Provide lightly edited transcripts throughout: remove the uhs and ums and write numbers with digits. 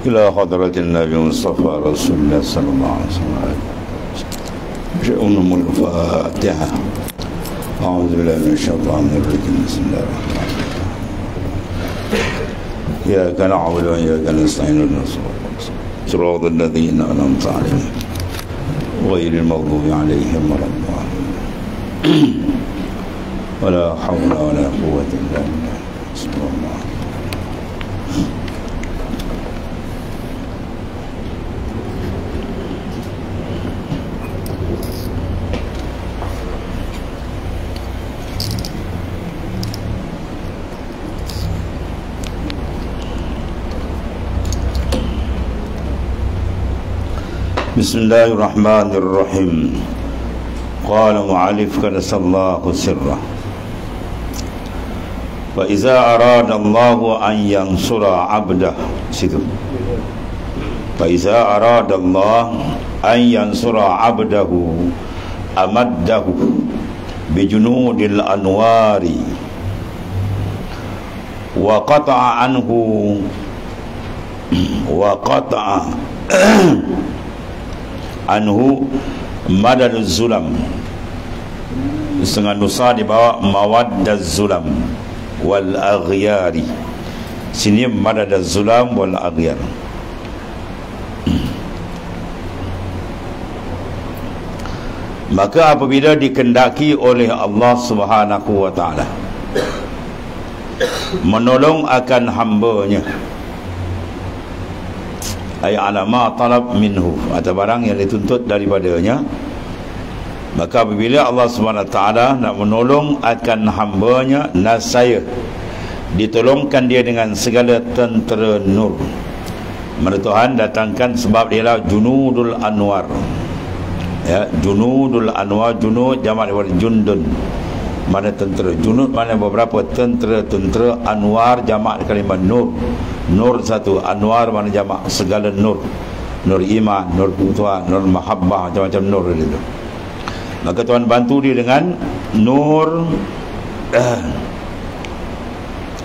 إلى حضرة النبي المصطفى رسول الله صلى الله عليه وسلم. شؤون الفاتحة. أعوذ بالله من الشيطان الرجيم. بسم الله الرحمن الرحيم. إياك نعبد وإياك نستعين صراط الذين أنعمت عليهم غير المغضوب عليهم ولا الضالين ولا حول ولا قوة إلا بالله. بسم الله. بسم الله الرحمن الرحيم. قال معلف قدس الله سره. فإذا أراد الله أن ينصر عبده situ. فإذا أراد الله أن ينصر عبده أمده بجنود الأنوار وقطع anhu madaduz zulam. Setengah nusa di bawah mawaddaz zulam wal aghyari. Sini madaduz zulam wal aghyar. Maka apabila dikendaki oleh Allah Subhanahu wa taala menolong akan hamba-Nya, ay alama talab minhu, atau barang yang dituntut daripadanya, maka apabila Allah SWT nak menolong akan hamba-Nya, nasaya ditolongkan dia dengan segala tentera nur. Mana Tuhan datangkan sebab dia lah junudul anwar, ya, junudul anwar. Junud jamak daripada jundun, mana tentera. Junud mana beberapa tentera. Anwar jamak kalimah nur. Nur satu, anwar mana jamak segala nur. Nur iman, nur putuan, nur mahabbah, macam-macam nur itu. Maka Tuhan bantu dia dengan nur.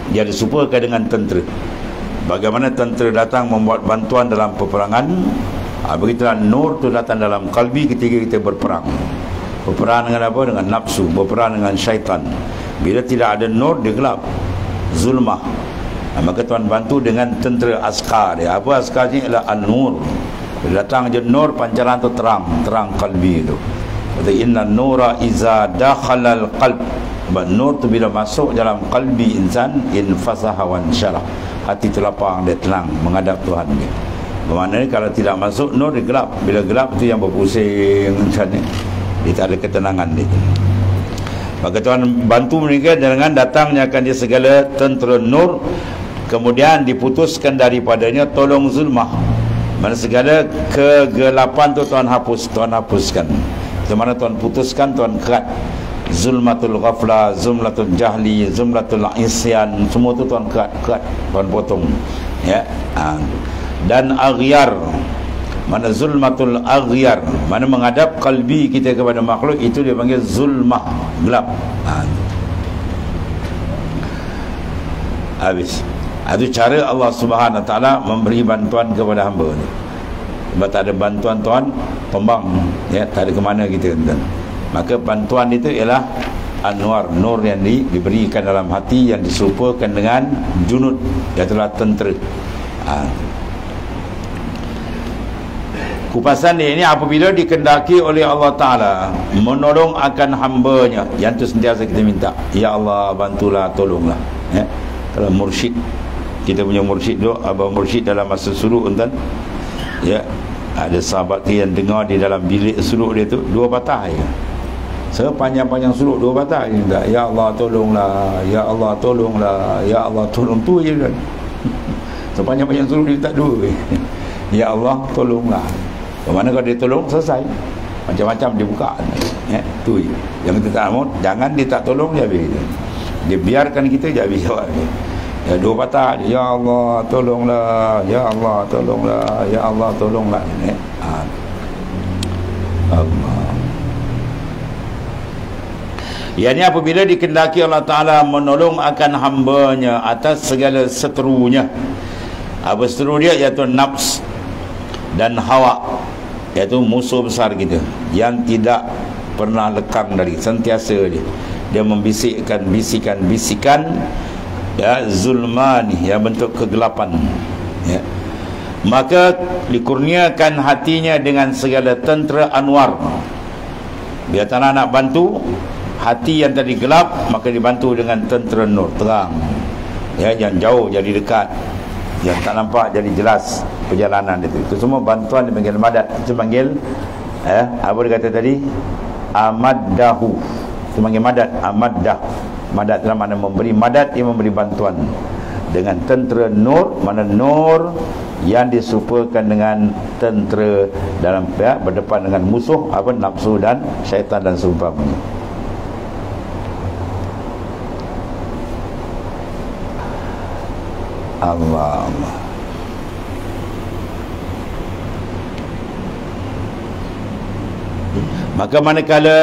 Dia disupakan dengan tentera. Bagaimana tentera datang membuat bantuan dalam peperangan, begitulah nur tu datang dalam kalbi ketika kita berperang. Berperang dengan apa? Dengan nafsu, berperang dengan syaitan. Bila tidak ada nur, dia gelap, zulmah. Maka Tuhan bantu dengan tentera askar dia. Apa askarnya? Ialah an-nur. Bila datang je nur, pancaran tu terang kalbi itu. Kata inna nura iza dakhalal qalb. Sebab nur tu bila masuk dalam kalbi insan, infasaha wan syarah, hati terlapang, dia tenang menghadap Tuhan dia. Bermaknanya kalau tidak masuk nur, dia gelap. Bila gelap tu yang berpusing macam ni, dia tak ada ketenangan dia. Maka Tuhan bantu mereka dengan datangnya akan dia segala tentera nur. Kemudian diputuskan daripadanya tolong zulmah. Mana segala kegelapan tu Tuhan hapuskan. Di mana Tuhan putuskan, Tuhan kerat. Zulmatul ghaflah, zulmatul jahli, zulmatul isyan, semua tu Tuhan kerat, Tuhan potong, ya. Dan aghyar, mana zulmatul aghyar, mana menghadap kalbi kita kepada makhluk, itu dia panggil zulmah, gelap. Habis. Itu cara Allah Subhanahu Wa Taala memberi bantuan kepada hamba ni. Sebab tak ada bantuan Tuhan, pembang, ya, tak ada ke mana kita, tuan. Maka bantuan itu ialah anwar, nur yang diberikan dalam hati, yang disupakan dengan junud, iaitu tentera. Kupasan dia ini apabila dikendaki oleh Allah Ta'ala menolong akan hamba-Nya, yang tu sentiasa kita minta, ya Allah bantulah, tolonglah, ya. Kalau mursyid, kita punya mursyid tu, abang mursyid dalam masa suluk, tuan, ya, ada sahabat yang dengar di dalam bilik suluk dia tu 2 patah je. Sepanjang-panjang suluk 2 patah je minta, ya Allah tolonglah, ya Allah tolonglah, ya Allah tolong, tu je kan. Sepanjang-panjang suluk dia tak 2 ya Allah tolonglah. Bagaimana kalau dia tolong, selesai, macam-macam dibuka, ya, tu je. Yang kita tak mahu, jangan dia tak tolong, dia habis, dia biarkan kita, dia habis jawab. Ya, 2 patah, ya Allah tolonglah, ya Allah tolonglah, ya Allah tolonglah, ya. Allah. Ianya apabila dikendaki Allah Ta'ala menolong akan hamba-Nya atas segala seterunya, Apa seterusnya iaitu nafs dan hawa, iaitu musuh besar kita yang tidak pernah lekang dari sentiasa dia membisikkan bisikan ya, zulmani, yang bentuk kegelapan ya. Maka dikurniakan hatinya dengan segala tentera anwar. Biar tanah nak bantu hati yang tadi gelap, maka dibantu dengan tentera nur, terang ya, yang jauh jadi dekat, yang tak nampak jadi jelas perjalanan itu. Itu semua bantuan dipanggil madad. Itu panggil apa dia kata tadi, amaddahu. Itu panggil madad, amaddah. Madad dalam mana memberi madad, dia memberi bantuan dengan tentera nur. Mana nur yang diserupakan dengan tentera dalam ya, berdepan dengan musuh apa, nafsu dan syaitan dan seumpamanya. Allah. Maka manakala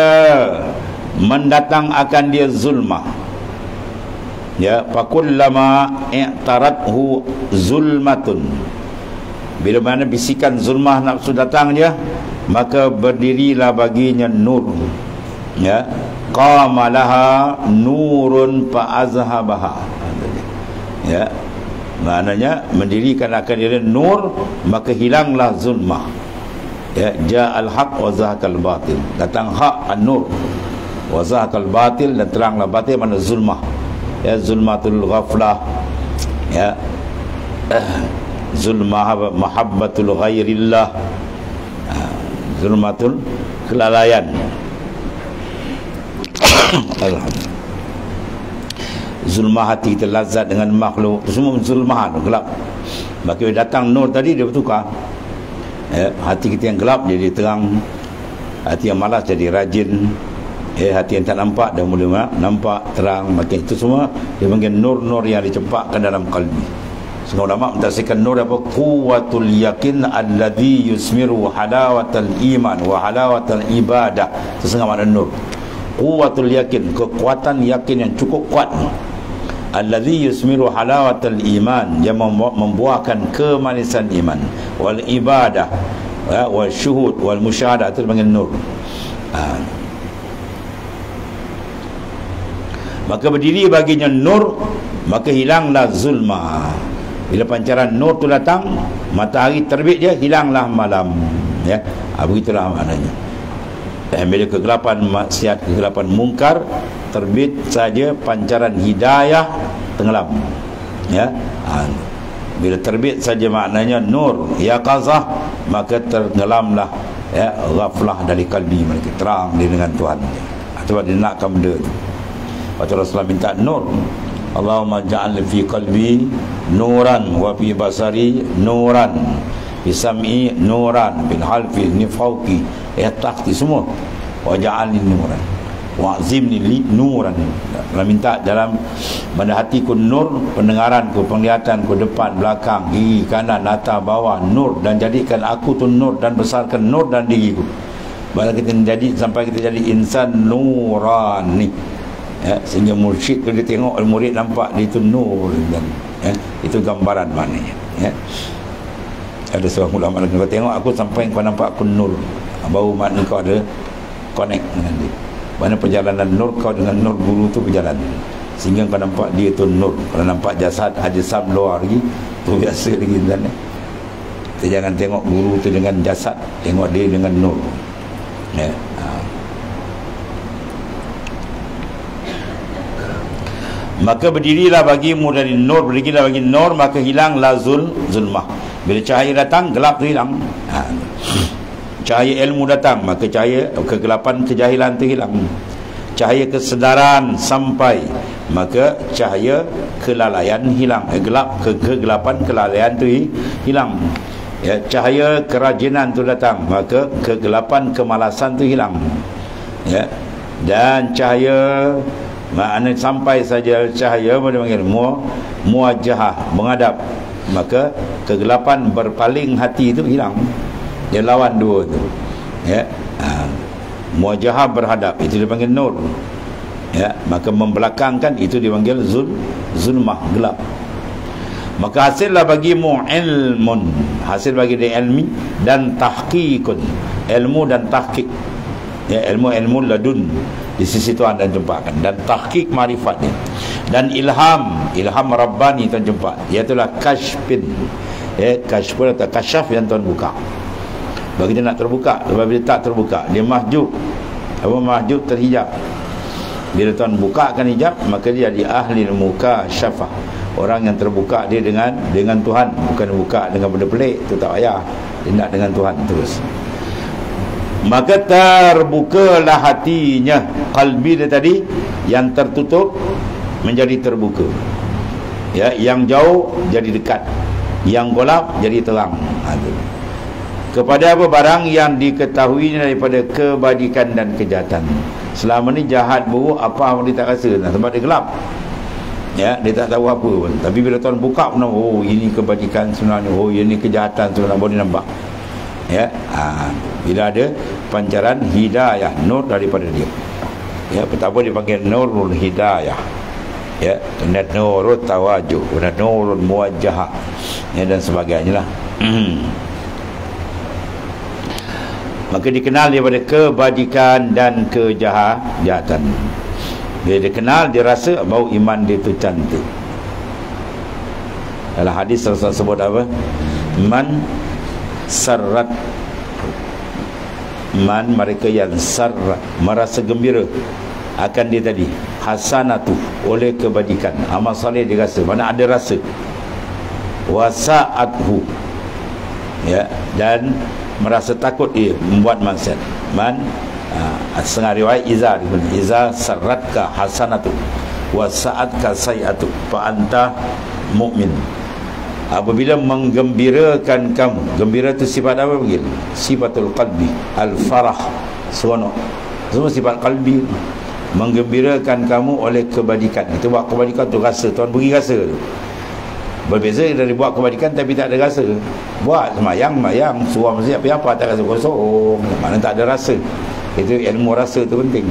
mendatang akan dia zulmah ya, fakullama i'tarathu zulmatun, bila mana bisikan zulmah nafsu datang dia, maka berdirilah baginya nur ya, qama laha nurun fa'azhabaha ya, maknanya mendirikan akan dia nur, maka hilanglah zulmah ya. Ja'al haq wa zahaqal batil, datang hak an-nur wa zahaqal batil, dan teranglah batil. Mana zulmah ya, zulmatul ghaflah ya, zulmah mahabbatul ghairillah, zulmatul kelalaian. Alhamdulillah. Zulmah hati kita lazat dengan makhluk, itu semua zulmah gelap. Maka datang nur tadi, dia bertukar ya, hati kita yang gelap jadi terang, hati yang malas jadi rajin, hati yang tak nampak dah mula nampak terang. Maka itu semua dia panggil nur-nur yang dicempakkan dalam kalbi. Semua ulama mentafsirkan nur apa, quwwatul yakin alladhi yusmiru halawatal iman wa halawatal ibadah. Itu setengah makna nur. Quwwatul yakin, kekuatan yakin yang cukup kuat. Alladhi yusmiru halawatal iman, yang membuahkan kemanisan iman, wal ibadah wal syuhud wal musyahadah. Itu dipanggil nur. Maka berdiri baginya nur, maka hilanglah zulmah. Bila pancaran nur tu datang, matahari terbit dia, hilanglah malam ya. Begitulah maknanya. Bila kegelapan maksiat, kegelapan mungkar terbit saja, pancaran hidayah tenggelam ya. Bila terbit saja maknanya nur yaqazah, maka tenggelamlah ya ghaflah dari kalbi mereka, terang dia dengan Tuhan. Sebab dia nakkan benda tu. Waktu Rasulullah minta nur, Allahumma ja'al fi qalbi nuran wa fi basari nuran, fi sam'i nuran, bil halfi nifauki tahti, semua wa ja'alni nuran wa'zimni li nuran. Kalau minta dalam pada hatiku nur, pendengaranku, penglihatanku, depan, belakang, kiri, kanan, atas, bawah, nur, dan jadikan aku tu nur, dan besarkan nur dan diriku. Baru kita jadi sampai kita jadi insan nurani ya, sehingga mursyid kalau dia tengok murid nampak dia itu nur dan ya, itu gambaran maknanya ya. Ada seorang ulama kau tengok aku sampai kau nampak aku nur, baru makna kau ada connect dengan dia. Mana perjalanan nur kau dengan nur guru tu berjalan, sehingga kau nampak dia tu nur. Kalau nampak jasad ajsam luar lagi tu biasa lagi dan kita jangan tengok guru tu dengan jasad, tengok dia dengan nur ya. Maka berdirilah bagimu dari nur, berdirilah bagi nur, maka hilanglah zulmah. Bila cahaya datang, gelap tu hilang. Cahaya ilmu datang, maka cahaya kegelapan kejahilan tu hilang. Cahaya kesedaran sampai, maka cahaya kelalaian hilang. Gelap kegelapan kelalaian tu hilang ya. Cahaya kerajinan tu datang, maka kegelapan kemalasan tu hilang ya. Dan cahaya makna sampai saja cahaya boleh panggil muwajahah, menghadap, maka kegelapan berpaling hati itu hilang. Dia lawan dua tu ya. Muwajahah berhadap, itu dipanggil nur ya. Maka membelakangkan, itu dipanggil zulmah, gelap. Maka hasillah bagimu ilmun, hasil bagi dia ilmi dan tahqiqun, ilmu dan tahqiq. Ya, ilmu ladun, di sisi Tuhan dan jumpakan, dan tahqiq marifat ni, dan ilham rabbani Tuhan jumpa, iaitulah kashfin. Kashfun atau kasyaf yang Tuhan buka bagi dia nak terbuka. Sebab dia tak terbuka, dia mahjub. Mahjub, terhijab. Bila Tuhan bukakan hijab, maka dia di ahli mukasyafah, orang yang terbuka dia dengan Tuhan, bukan buka dengan benda pelik. Itu tak payah, dia nak dengan Tuhan terus. Maka terbukalah hatinya. Qalbi dia tadi yang tertutup menjadi terbuka, ya, yang jauh jadi dekat, yang gelap jadi terang. Kepada apa? Barang yang diketahui daripada kebajikan dan kejahatan. Selama ni jahat buruk apa dia tak rasa, sebab dia gelap, ya, dia tak tahu apa pun. Tapi bila Tuhan buka pun, oh ini kebajikan sebenarnya, oh ini kejahatan sebenarnya, boleh nampak, ya. Bila ada pancaran hidayah, nur daripada dia, ya, betapa dipanggil nurul hidayah, ya, nurul tawajuh, nurul muwajjahah, ya, dan sebagainya lah. Maka dikenal daripada kebajikan dan kejahatan. Bila dikenal, dia rasa bahawa iman dia tu cantik. Dalam hadis Rasulullah sebut apa? Man, mereka yang sarrat, merasa gembira akan dia tadi, hasanatu, oleh kebajikan, amal soleh dia rasa, mana ada rasa, wasa'athu, ya, dan merasa takut dia membuat maksiat. Man, setengah riwayat iza sarratka hasanatu wa sa'atka sayi'atu fa anta mu'min. Apabila menggembirakan kamu, gembira itu sifat apa panggil? Sifatul qalbi, al-farah, seronok, semua sifat qalbi. Menggembirakan kamu oleh kebajikan. Itu buat kebajikan tu rasa, Tuhan beri rasa tu. Berbeza dari buat kebajikan tapi tak ada rasa. Buat semayang, surah masjid apa tak rasa, kosong, mana tak ada rasa. Itu ilmu rasa tu penting.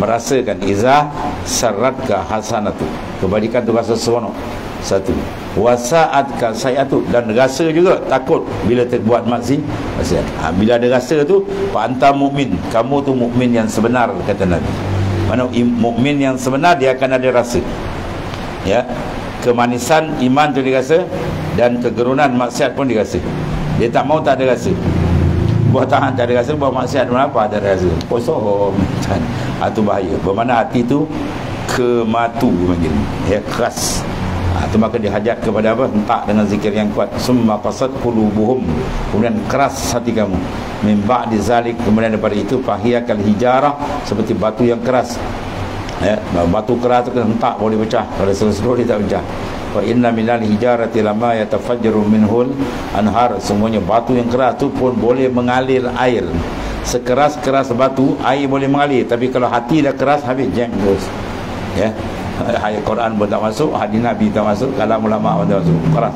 Merasakan iza saratka hasanatu, kebajikan tu rasa seronok. Satu, wasa'atka sayi'atu, dan rasa juga takut bila terbuat maksiat. Bila ada rasa tu, fa anta mukmin, kamu tu mukmin yang sebenar, kata Nabi. Mana mukmin yang sebenar, dia akan ada rasa, ya. Kemanisan iman tu dirasa, dan kegerunan maksiat pun dirasa. Dia tak mau tak ada rasa. Buah tahan tak ada rasa, buah maksiat pun apa tak ada rasa, kosong. Itu bahaya. Bermakna hati tu kematu panggil, ya, keras. Itu maka dihajat kepada apa? Hentak dengan zikir yang kuat. Summa qasat qulubuhum, kemudian keras hati kamu. Min ba'di zalik, kemudian daripada itu fahiyakal hijarah, seperti batu yang keras. Ya, batu keras tu kena hentak boleh pecah, kalau slow dia tak pecah. Wa inna minal hijarati lama yatafajjaru minhul anhar, semuanya batu yang keras tu pun boleh mengalir air. Sekeras-keras batu, air boleh mengalir, tapi kalau hati dah keras, habis jam terus, ya. Ayat Quran pun tak masuk, hadis Nabi tak masuk, kalam ulama pun tak masuk, keras,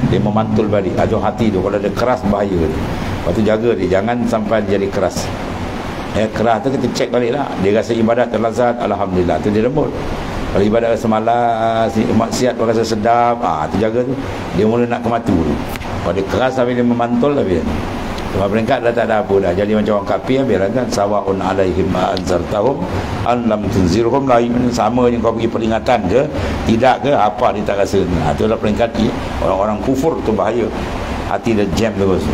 dia memantul balik. Itu hati tu kalau dia keras bahaya tu. Lepas tu jaga dia, jangan sampai jadi keras. Keras tu kita cek balik lah. Dia rasa ibadat terlazat, alhamdulillah, tu dia lembut. Kalau ibadat rasa malas, maksiat pun rasa sedap, tu jaga tu, dia mula nak kematu tu. Kalau dia keras sampai dia memantul, habis. Sebab peringkat dah tak ada apa dah. Jadi macam orang kafir, biar kan sawa'un alaihim anzartahum an lam tunzirhum la yu'minun. Sama je kau pergi peringatan ke tidak ke, apa dia tak rasa. Itulah peringkat orang-orang kufur tu bahaya. Hati dah jam terus.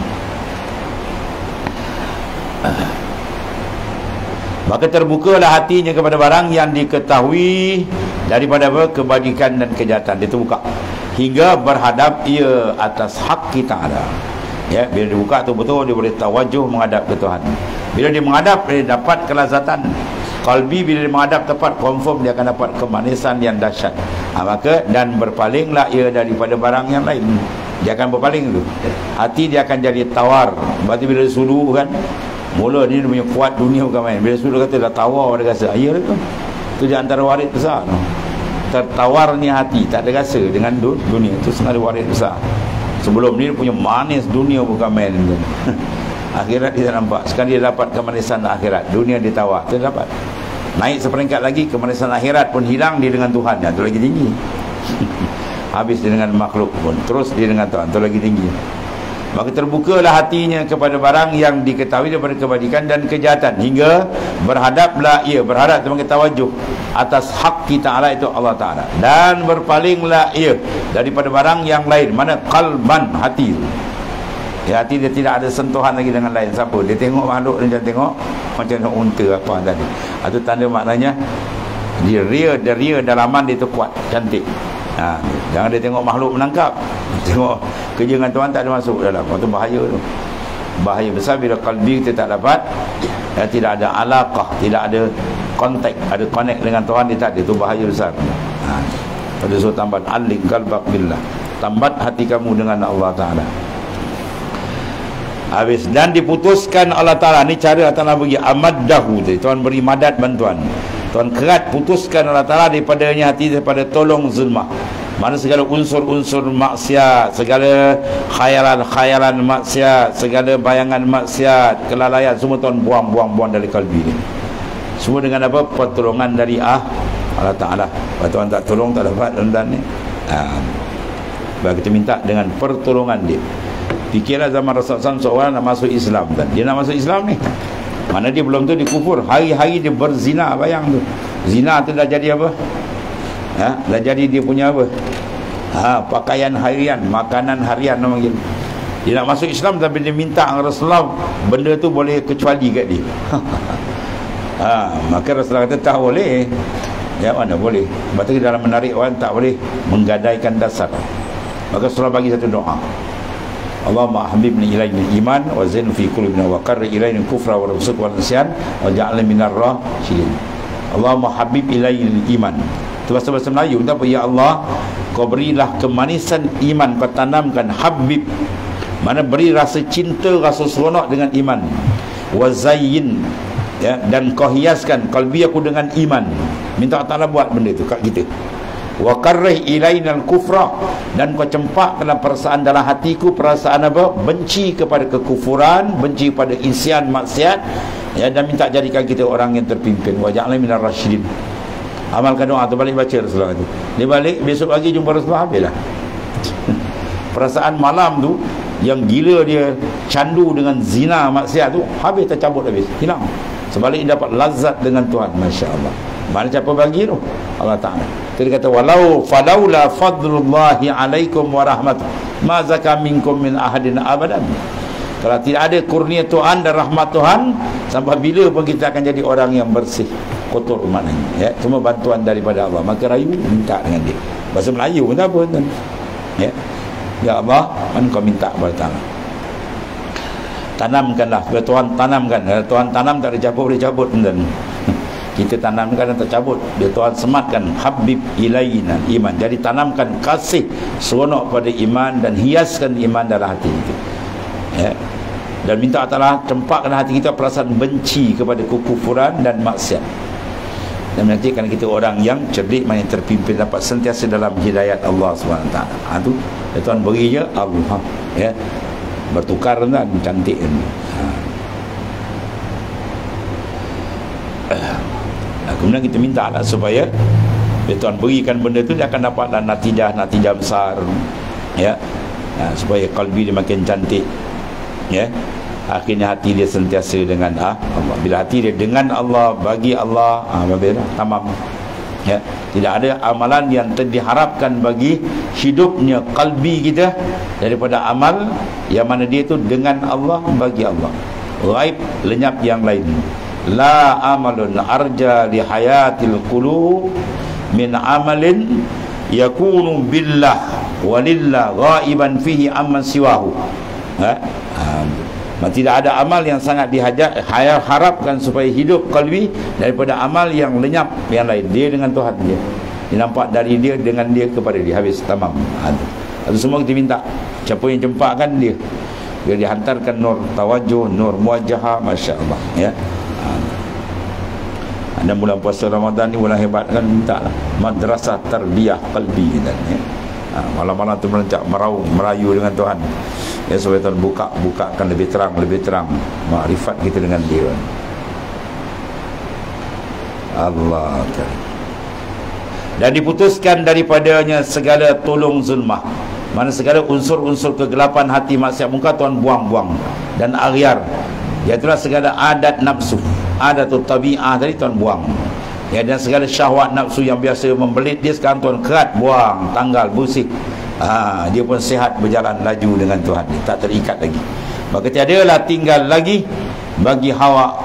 Maka terbukalah hatinya kepada barang yang diketahui daripada apa? Kebajikan dan kejahatan. Dia terbuka hingga berhadap ia atas hak kita ada. Ya, bila dibuka tu betul, dia boleh tawajuh menghadap ke Tuhan. Bila dia menghadap, dia dapat kelazatan. Qalbi bila dia menghadap tepat, confirm dia akan dapat kemanisan yang dahsyat. Maka dan berpalinglah ia daripada barang yang lain. Dia akan berpaling tu. Hati dia akan jadi tawar. Berarti bila dia sudu kan, mula ni dia punya kuat dunia bukan main. Bila sudu kata dah tawar, dia rasa ayah tu. Tu di antara warid besar tu. Tertawarnya hati, tak ada rasa dengan dunia. Itu sebenarnya warid besar. Sebelum ni dia punya manis dunia bukan main. Akhirat dia tak nampak. Sekarang dia dapat kemanisan akhirat. Dunia dia tawar, dia dapat. Naik seperingkat lagi, kemanisan akhirat pun hilang, dia dengan Tuhan. Itu lagi tinggi. habis dia dengan makhluk pun, terus dia dengan Tuhan, itu lagi tinggi. Maka terbukalah hatinya kepada barang yang diketahui daripada kebajikan dan kejahatan, hingga berhadap sebagai tawajuh atas hak kita Allah, itu Allah Ta'ala, dan berpalinglah ia daripada barang yang lain. Mana qalban, hati. Ya, hati dia tidak ada sentuhan lagi dengan lain siapa. Dia tengok makhluk, dia tengok macam nak unta apa tadi. Itu tanda maknanya dia ria dalaman dia tu kuat, cantik. Jangan dia tengok makhluk menangkap, tengok kerja dengan Tuhan tak ada masuk dalam. Itu bahaya tu. Bahaya besar bila kalbi kita tak dapat, tidak ada alaqah, tidak ada kontak, ada connect dengan Tuhan, dia tak ada. Itu bahaya besar. Pada surah tambat alik qalbak billah, tambat hati kamu dengan Allah Ta'ala. Habis, dan diputuskan Allah Ta'ala. Ni cara Allah Ta'ala bagi amaddahu, Tuhan beri madat bantuan. Tuhan kerat putuskan Allah Ta'ala daripadanya hati, daripada tolong zulmah. Mana segala unsur-unsur maksiat, segala khayalan maksiat, segala bayangan maksiat, kelalaian, semua Tuhan buang dari kalbi ni. Semua dengan apa? Pertolongan dari Allah Ta'ala. Kalau Tuhan tak tolong, tak dapat dan ni. Baik, kita minta dengan pertolongan dia. Fikirlah zaman Rasulullah SAW seorang nak masuk Islam, dan dia nak masuk Islam ni, mana dia belum tu dikufur, hari-hari dia berzina. Bayang tu, zina tu dah jadi apa? Dah jadi dia punya apa? Pakaian harian, makanan harian nama gitu. Dia nak masuk Islam, tapi dia minta Rasulullah benda tu boleh kecuali kat dia. Maka Rasulullah kata tak boleh. Ya, mana boleh? Sebab tu dalam menarik orang tak boleh menggadaikan dasar. Maka Rasulullah bagi satu doa, Allahumma habibni ilaina iman wa zain fi qulubina wa qarr ilaina kufra wa fusuq wal isyan wa ja'alna minar rasyidin. Allahumma habib ilaina iman. Itu bahasa Melayu. Apa? Ya Allah, kau berilah kemanisan iman, kau tanamkan habib, mana beri rasa cinta, rasa seronok dengan iman. Wa zain, ya, dan kau hiaskan kalbi aku dengan iman. Minta Allah Ta'ala buat benda tu kat kita. Wa karrih ilainal kufra, dan kau cempakkanlah perasaan dalam hatiku, perasaan apa? Benci kepada kekufuran, benci kepada isyan maksiat, ya, dan minta jadikan kita orang yang terpimpin. Wa ja'alna minar rasyidin. Amalkan doa tu, balik baca Rasulullah tu. Dia balik besok pagi jumpa Rasulullah, habislah. Perasaan malam tu yang gila dia candu dengan zina maksiat tu, habis, tercabut habis, hilang. Sebaliknya dapat lazat dengan Tuhan. Masya Allah. Mana siapa bagi tu? Allah Ta'ala. Dia kata walau falaula fadlullahi alaikum wa rahmatuh ma zaka minkum min ahadin abadan. Kalau tidak ada kurnia Tuhan dan rahmat Tuhan, sampai bila pun kita akan jadi orang yang bersih, kotor maknanya, ya. Cuma bantuan daripada Allah. Maka rayu, minta dengan dia. Bahasa Melayu pun tak apa, tuan. Ya. Ya Allah, mana kau minta kepada Ta'ala, tanamkanlah. Bila Tuhan tanamkan, kalau Tuhan tanam tak dicabut, boleh cabut, tuan. Kita tanamkan dan tercabut. Dia Tuhan sematkan habib ilaina iman. Jadi tanamkan kasih, seronok pada iman, dan hiaskan iman dalam hati kita, ya. Dan minta Allah cempakkan hati kita perasaan benci kepada kekufuran dan maksiat, dan menjadikan kita orang yang cerdik, yang terpimpin, dapat sentiasa dalam hidayat Allah SWT. Itu Tuhan beri je Allah, ya, bertukar dan cantik. Kemudian kita minta lah supaya Tuhan berikan benda tu, dia akan dapatlah natijah besar, ya. Supaya kalbi dia makin cantik, ya. Akhirnya hati dia sentiasa dengan Allah. Bila hati dia dengan Allah, bagi Allah, tamam, ya. Tidak ada amalan yang diharapkan bagi hidupnya kalbi kita daripada amal yang mana dia tu dengan Allah, bagi Allah. Ghaib, lenyap yang lain. La amalun arja li hayatil qulub min amalin yakunu billah walillah ghaiban fihi amman siwahu. Tidak ada amal yang sangat diharapkan supaya hidup kalbi daripada amal yang lenyap yang lain. Dia dengan Tuhan dia, nampak dari dia, dengan dia, kepada dia, habis, tamam. Itu semua kita minta. Siapa yang cempakkan dia dihantarkan nur tawajuh, nur muwajahah. Masya Allah, ya. Dan bulan puasa Ramadan ni bulan hebat kan, minta lah madrasah tarbiyah qalbi kita, ya. Malam-malam tu melencak merayu dengan Tuhan, ya, supaya Tuhan bukakan lebih terang makrifat kita dengan dia. Allah. dan diputuskan daripadanya segala tolong zulmah. Mana segala unsur-unsur kegelapan hati maksiat munkar Tuhan buang-buang, dan aghyar, iaitulah segala adat nafsu, adatul tabi'ah tadi Tuhan buang. Ya, dan segala syahwat nafsu yang biasa membelit dia sekarang Tuhan kerat, buang, tanggal, busik. Dia pun sihat berjalan laju dengan Tuhan, dia tak terikat lagi. Maka tiadalah tinggal lagi bagi hawa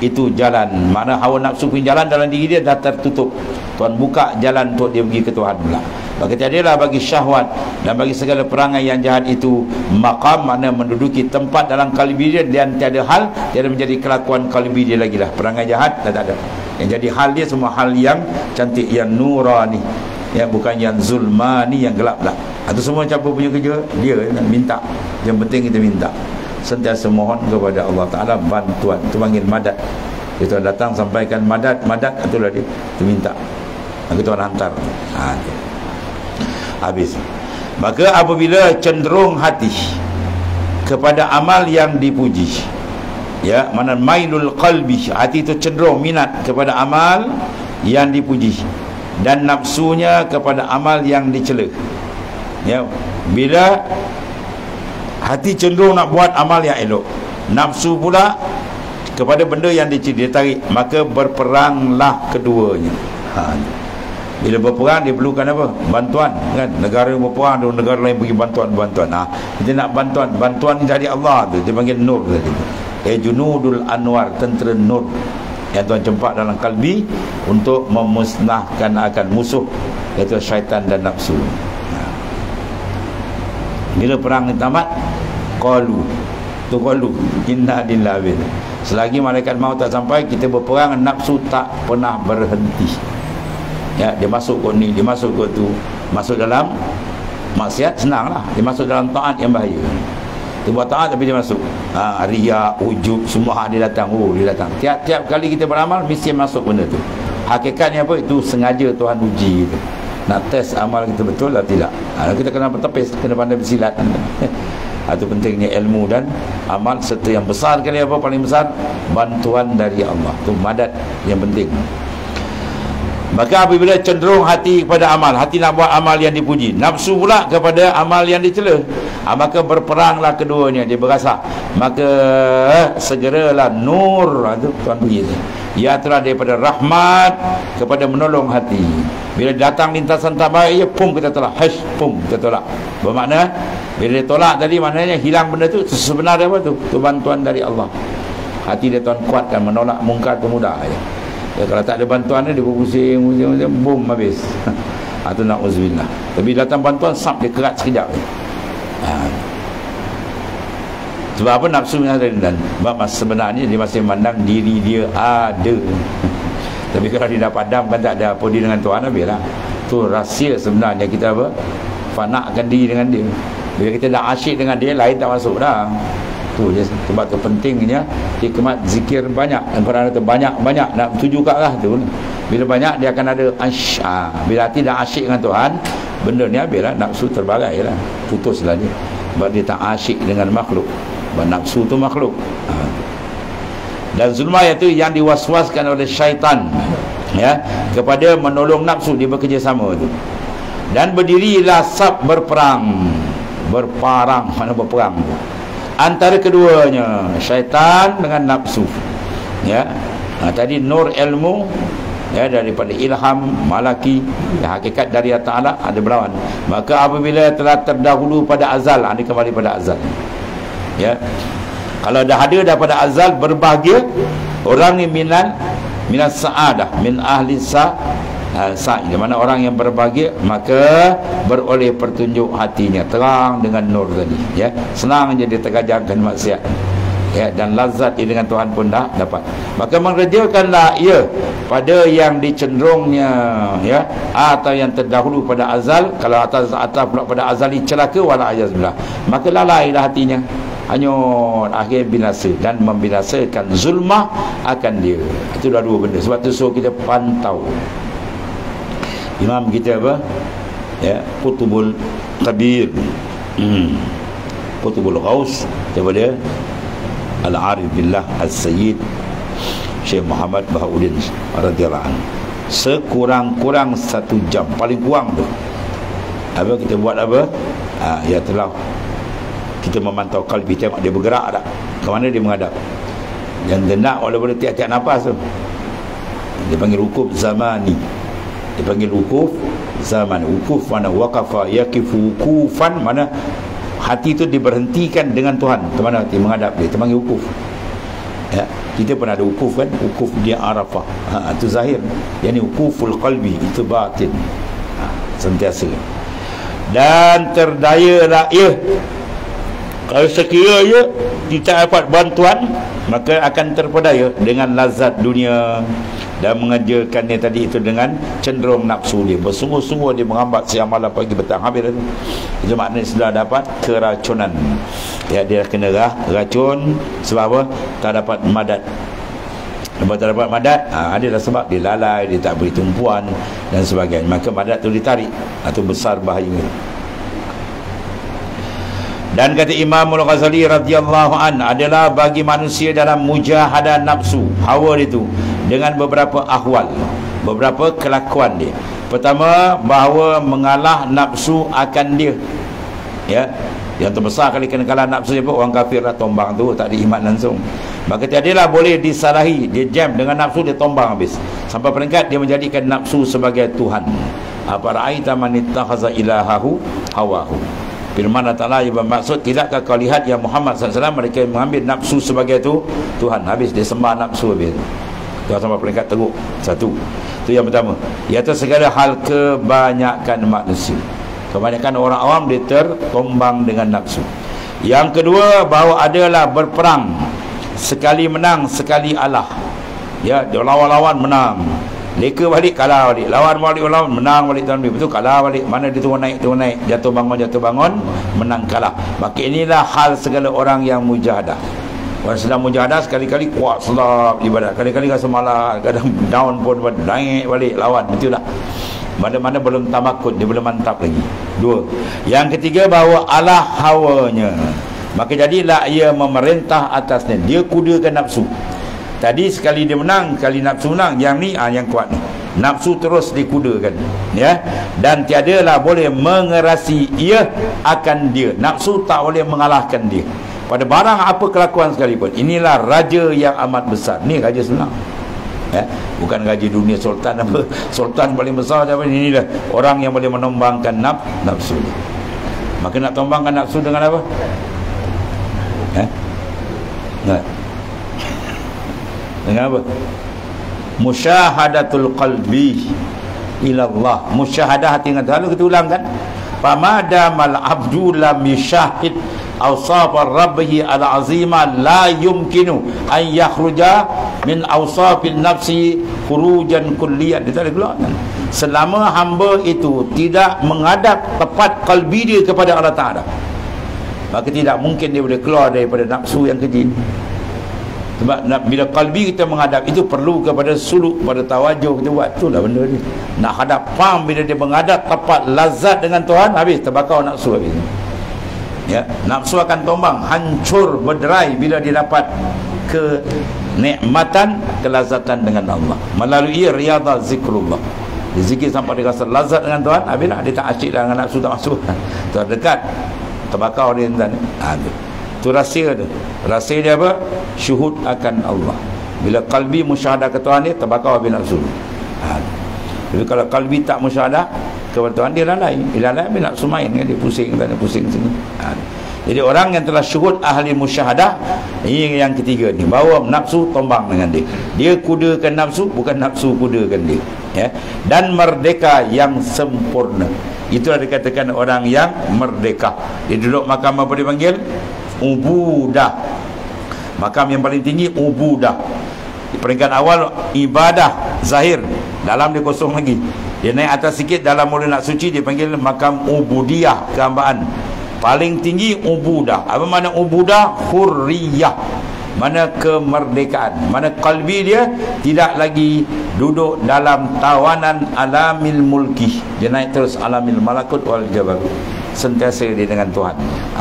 itu jalan. Mana hawa nafsu punya jalan dalam diri dia dah tertutup, Tuhan buka jalan untuk dia pergi ke Tuhan pula. Maka tiadalah bagi syahwat dan bagi segala perangai yang jahat itu maqam, mana menduduki tempat dalam kalbi dia, dan tiada hal, tiada menjadi kelakuan kalbi dia lagi lah. Perangai jahat dah tak ada. Yang jadi hal dia semua hal yang cantik, yang nurani, ya, bukan yang zulmani, yang gelap lah. Itu semua siapa punya kerja? Dia minta. Yang penting kita minta, sentiasa mohon kepada Allah Ta'ala bantuan. Itu panggil madat. Dia datang sampaikan madat, itulah dia, dia minta, maka Tuhan hantar. Habis. Maka apabila cenderung hati kepada amal yang dipuji, ya, mana mailul qalbi, hati itu cenderung minat kepada amal yang dipuji, dan nafsunya kepada amal yang dicela. Ya, bila hati cenderung nak buat amal yang elok, nafsu pula kepada benda yang dia tarik, maka berperanglah keduanya. Bila berperang dia perlukan apa? Bantuan, kan? Negara berperang, negara lain bagi bantuan. Kita nak bantuan ni dari Allah tu, dia panggil nur tadi. Junudul Anwar, tentera nur yang Tuhan cempak dalam kalbi untuk memusnahkan akan musuh, iaitu syaitan dan nafsu. Bila perang tamat, qalu inna lillahi. Selagi malaikat maut tak sampai, kita berperang, nafsu tak pernah berhenti. Ya, dia masuk ke ni, dia masuk ke tu. Masuk dalam maksiat senanglah, dia masuk dalam taat yang bahaya. Dia buat taat tapi dia masuk riya, ujub, semua dia datang. Dia datang tiap-tiap kali kita beramal mesti masuk benda tu. Hakikatnya apa? Itu sengaja Tuhan uji kita, nak test amal kita betul atau tidak. Kita kena bertepis, kena pandai bersilat. Itu pentingnya ilmu dan amal, serta yang besar kali apa, paling besar, bantuan dari Allah. Itu madat yang penting. Maka apabila cenderung hati kepada amal, hati nak buat amal yang dipuji, nafsu pula kepada amal yang dicela, maka berperanglah keduanya, dia berasa. Maka segeralah nur, itu Tuhan beri, ia telah daripada rahmat kepada menolong hati. Bila datang lintasan tak baik, pum kita tolak, pum kita tolak. Bermakna bila dia tolak tadi, maknanya hilang benda tu. Sebenarnya apa tu? Itu bantuan dari Allah. Hati dia Tuhan kuatkan, menolak mungkar tu mudah je. Ya, kalau tak ada bantuan dia berpusing, boom, habis. Itu na'udzubillah. Tapi datang bantuan, sap dia kerat sekejap. Sebab apa? Nafsunya ada. Dan sebenarnya dia masih memandang diri dia ada. Tapi kalau dia dah padamkan, tak ada apa dia dengan Tuhan, habislah. Itu rahsia sebenarnya kita apa? Fanakkan diri dengan dia. Bila kita dah asyik dengan dia, lain tak masuk dah. Tu je. Sebab tu pentingnya hikmat zikir banyak. Kerana tu banyak-banyak nak tuju kat lah tu. Bila banyak dia akan ada bila hati dah asyik dengan Tuhan, benda ni habislah, nafsu terbagai lah, putuslah dia. Sebab dia tak asyik dengan makhluk. Sebab nafsu tu makhluk. Dan zulmah itu yang diwaswaskan oleh syaitan, ya, kepada menolong nafsu, dia bekerjasama tu. Dan berdirilah saf berperang, mana berperang antara keduanya, syaitan dengan nafsu, ya. Tadi nur ilmu, ya, daripada ilham malaki, ya, hakikat dari Allah Ta'ala, ada berlawan. Maka apabila telah terdahulu pada azal, dia kembali pada azal, ya. Kalau dah ada daripada azal, berbahagia orang ni minan sa'adah, min ahli sa'id, mana orang yang berbahagia, maka beroleh pertunjuk hatinya terang dengan nur tadi, ya. Senang jadi tergajangkan maksiat, ya, dan lazat ia dengan Tuhan pun dah dapat. Maka mengerjakanlah ia pada yang dicenderungnya, ya, atau yang terdahulu pada azal. Kalau atas pula pada azali celaka, wala ayazbillah, maka lalailah hatinya, hanyut, akhir binasa, dan membinasakan zulmah akan dia. Itu dah dua benda. Sebab tu suruh kita pantau. Imam kita apa? Ya, Qutbul Kabir, Qutbul Ghaus, daripada Al-Arif Billah Al-Sayyid Syekh Muhammad Bahauddin radhiyallahu anhu. sekurang-kurang 1 jam, paling kurang tu. Apa kita buat apa? Ya telah kita memantau kalbi, tengok dia bergerak tak, ke mana dia menghadap. Yang genak walaupun tiap-tiap nafas tu, dia panggil wukuf zamani. Dia panggil wukuf zaman. Wukuf mana waqafa yaqifu wukufan, mana hati tu diberhentikan dengan Tuhan. Ke mana hati menghadap dia, dia panggil wukuf. Ya, kita pernah ada wukuf kan, wukuf dia Arafah. Itu zahir. Yang ni wukuful qalbi, itu batin. Sentiasa. Dan terdayalah ia. Kalau sekiranya kita dapat bantuan, maka akan terpedaya dengan lazat dunia dan mengajarkannya tadi itu dengan cenderung nafsu dia. Bersungguh-sungguh dia menghambat siang malam pagi petang. Habis itu. Itu maknanya sudah dapat keracunan. Ya, dia kena racun. Sebab apa? Tak dapat madat. Lepas tak dapat madat, adalah sebab dia lalai, dia tak beri tumpuan dan sebagainya. Maka madat tu ditarik. Itu besar bahaya. Dan kata Imam Al-Ghazali radhiyallahu an, adalah bagi manusia dalam mujahadah nafsu hawa itu dengan beberapa ahwal, beberapa kelakuan dia. Pertama, bahawa mengalah nafsu akan dia. Ya, yang terbesar kali kena kalah nafsu siapa? Orang kafir lah, tombang tu, tak ada iman langsung. Maka tiadalah boleh disalahi, dia jam dengan nafsu, dia tombang habis. Sampai peringkat dia menjadikan nafsu sebagai Tuhan. Apara'aita man ittakhaza ilahahu hawahu. Firman Allah Ta'ala yang bermaksud, tidakkah kau lihat ya Muhammad SAW, mereka mengambil nafsu sebagai tu Tuhan. Habis dia sembah nafsu habis. Tuhan sampai peringkat teruk. Satu. Itu yang pertama. Iaitu segala hal kebanyakan manusia. Kebanyakan orang awam dia tertombang dengan nafsu. Yang kedua, bahawa adalah berperang, sekali menang, sekali alah. Ya, dia lawan-lawan menang. Leka balik, kalah balik. Lawan balik, menang balik. Betul, kalah balik. Mana dia turun naik, jatuh bangun, menang kalah. Maka inilah hal segala orang yang mujahadah. Orang sedang mujahadah, sekali-kali kuat selap ibadat, kali-kali rasa malas, kadang down pun naik balik, lawan. Betul tak? Mana-mana belum tamakut, dia belum mantap lagi. Dua. Yang ketiga, bahawa Allah hawanya. Maka jadilah ia memerintah atasnya. Dia kudakan nafsu. Tadi sekali dia menang, sekali nafsu menang. Yang ni yang kuat ni. Nafsu terus dikudakan, ya. Dan tiadalah boleh mengerasi ia akan dia. Nafsu tak boleh mengalahkan dia. Pada barang apa kelakuan sekalipun. Inilah raja yang amat besar. Ni raja sebenar. Ya, bukan raja dunia sultan apa. Sultan paling besar apa. Inilah orang yang boleh menombangkan nafsu. Maka nak tombangkan nafsu dengan apa? Dengan apa? Musyahadatul qalbi ila Allah. Musyahadah hati dengan Tuhan. Lalu kita ulang kan? Famadamal abdu lam yushahid awsafar rabbih al-azima la yumkinu an yakhruja min awsafin nafsi khurujan kulliyan. Dia tak ada keluar kan? Selama hamba itu tidak menghadap tepat kalbi dia kepada Allah Ta'ala, maka tidak mungkin dia boleh keluar daripada nafsu yang keji. Sebab bila kalbi kita menghadap itu perlu kepada suluk, pada tawajuh kita buat. Itulah benda ni. Nak hadap, faham bila dia menghadap tepat lazat dengan Tuhan, habis terbakar nafsu habis. Ya, nafsu akan tombang, hancur, berderai bila dia dapat kenikmatan, kelazatan dengan Allah melalui riyadhah zikrullah. Dia zikir sampai dia rasa lazat dengan Tuhan, habislah dia tak asyik dengan nafsu, tak masuk. Terdekat, terbakar dia dan itu rahsia tu. Rahsia dia apa? Syuhud akan Allah. Bila kalbi musyahadah ke Tuhan dia, terbakar habis nafsu. Jadi kalau kalbi tak musyahadah kepada Tuhan, dia lalai. Dia lalai habis nafsu main kan? Dia pusing sana, pusing sini. Jadi orang yang telah syuhud ahli musyahadah, ini yang ketiga ni, bahawa nafsu tombang dengan dia. Dia kudakan nafsu, bukan nafsu kudakan dia. Ya? Dan merdeka yang sempurna. Itulah dikatakan orang yang merdeka. Dia duduk makam apa dia panggil? Ubudah. Makam yang paling tinggi ubudah. Di peringkat awal ibadah zahir, dalam dia kosong lagi. Dia naik atas sikit, dalam mula nak suci dia panggil makam ubudiyah, kehambaan. Paling tinggi ubudah. Apa makna ubudah? Hurriyah. Mana kemerdekaan, mana kalbi dia tidak lagi duduk dalam tawanan alamil mulki. Dia naik terus alamil malakut wal jabarut. Sentiasa dia dengan Tuhan.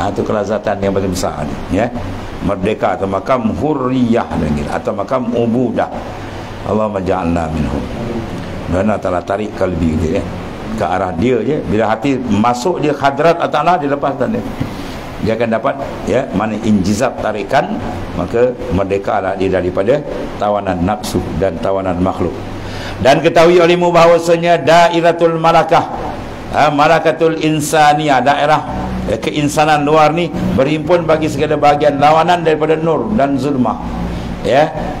Itu kelazatan yang paling besar ni, ya. Merdeka atau makam hurriyah atau makam ubudah. Allahumma ja'alna minhum. Dan Allah Ta'ala tarik kalbi dia ke arah dia je. Bila hati masuk dia hadrat Allah Ta'ala, dia lepaskan dia akan dapat mana injizab tarikan, maka merdekalah dia daripada tawanan nafsu dan tawanan makhluk. Dan ketahui olehmu bahawasanya dairatul malakah, malakatul insaniyah, daerah keinsanan luar ni berhimpun bagi segala bahagian lawanan daripada nur dan zulmah,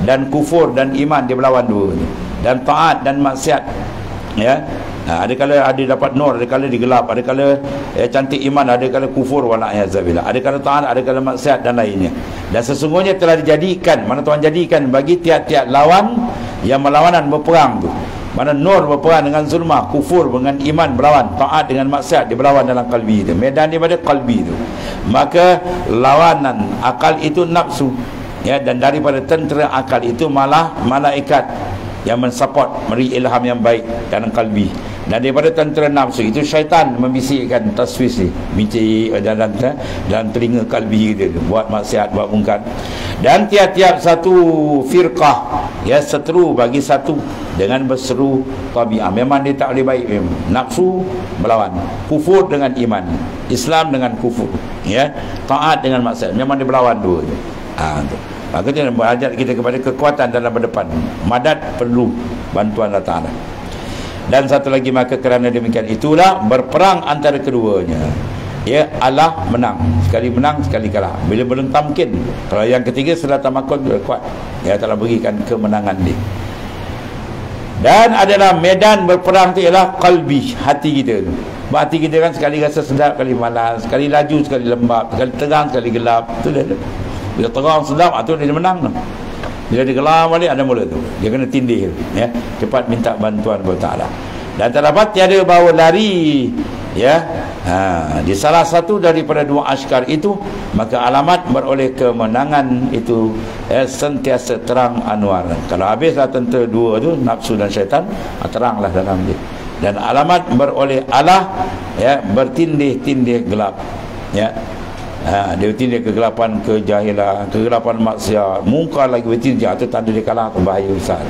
dan kufur dan iman, dia berlawan dua ni. Dan taat dan maksiat, ada kala ada dapat nur, ada kala digelap, ada kala cantik iman, ada kala kufur wala yazabillah, ada kala taat, ada kala maksiat dan lainnya. Dan sesungguhnya telah dijadikan, mana Tuhan jadikan bagi tiap-tiap lawan yang melawanan berperang tu. Mana nur berperang dengan zulmah, kufur dengan iman berlawan, taat dengan maksiat dia berlawan dalam kalbi tu. Medan dia pada kalbi tu. Maka lawanan akal itu nafsu, dan daripada tentera akal itu malah malaikat yang mensupport, memberi ilham yang baik dalam kalbi. Dan daripada tentera nafsu itu syaitan membisikkan taswis ni, bincik dalam telinga kalbi kita, buat maksiat, buat mungkar. Dan tiap-tiap satu firqah seteru bagi satu dengan berseru tabi'ah. Memang dia tak boleh baik memang. Nafsu melawan, kufur dengan iman, Islam dengan kufur, taat dengan maksiat, memang dia berlawan dua je. Maka dia berajar kita kepada kekuatan dalam berdepan. Madad perlu bantuan Allah Ta'ala. Dan satu lagi, maka kerana demikian itulah berperang antara keduanya. Allah menang, sekali menang sekali kalah. Bila belum tamkin, kalau yang ketiga sudah tamakun, sudah kuat, telah berikan kemenangan dia. Dan adalah medan berperang tu ialah qalbi, hati kita tu. Hati kita kan sekali rasa sedap, sekali malas, sekali laju, sekali lembab, sekali terang, sekali gelap. Tu dia. Bila terang sedap, tu dia menang tu. Bila dia gelap balik, ada mula tu. Dia kena tindih, cepat minta bantuan kepada Ta'ala. Dan terdapat tiada bawa lari, di salah satu daripada dua askar itu, maka alamat beroleh kemenangan itu sentiasa terang anwar. Kalau habislah tentera dua tu, nafsu dan syaitan, teranglah dalam dia. Dan alamat beroleh Allah, bertindih-tindih gelap, dia bertindih kegelapan, kejahilan, kegelapan maksiat, mungkar lagi bertindih. Itu tanda dia kalah, bahaya besar.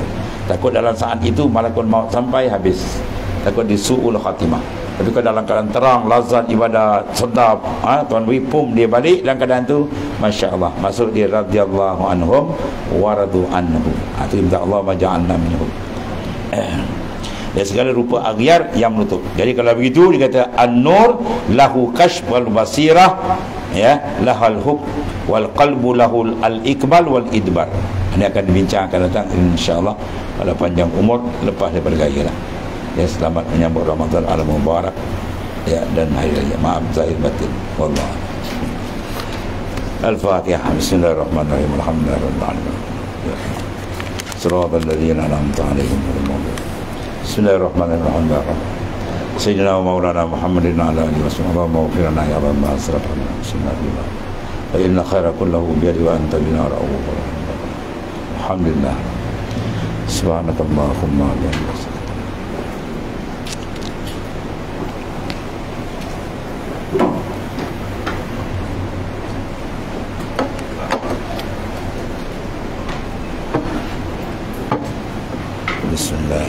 Takut dalam saat itu malakul maut sampai habis, takut disu'ul khatimah. Tapi kalau dalam keadaan terang, lazat ibadah, sedap, Tuan beri pum dia balik dalam keadaan tu, Masya Allah, masuk dia radhiyallahu anhum wa radu anhu. Itu minta Allah maja'alna minhum. Dan segala rupa aghyar yang menutup. Jadi kalau begitu dia kata an-nur lahu kashf wal basirah, lahal hub wal qalbu lahul al-iqbal wal idbar. Ini akan dibincangkan datang insya-Allah pada panjang umur lepas daripada gaya lah. Selamat menyambut Ramadan al-Mubarak, dan hari raya. Maaf zahir batin. Wallah. Al-Fatihah. Bismillahirrahmanirrahim. Alhamdulillahirabbil alamin. Shiratal ladzina an'amta 'alaihim ghairil maghdubi. Bismillahirrahmanirrahim. Sayyidina wa maulana Muhammadin ala alihi wa sahbihi wa maghfirna ya rabbal alamin. Bismillah. Fa inna khaira kullahu bi yadi wa anta bina ra'ufur rahim. Alhamdulillah. Subhanakallahumma wa bihamdika. Bismillah.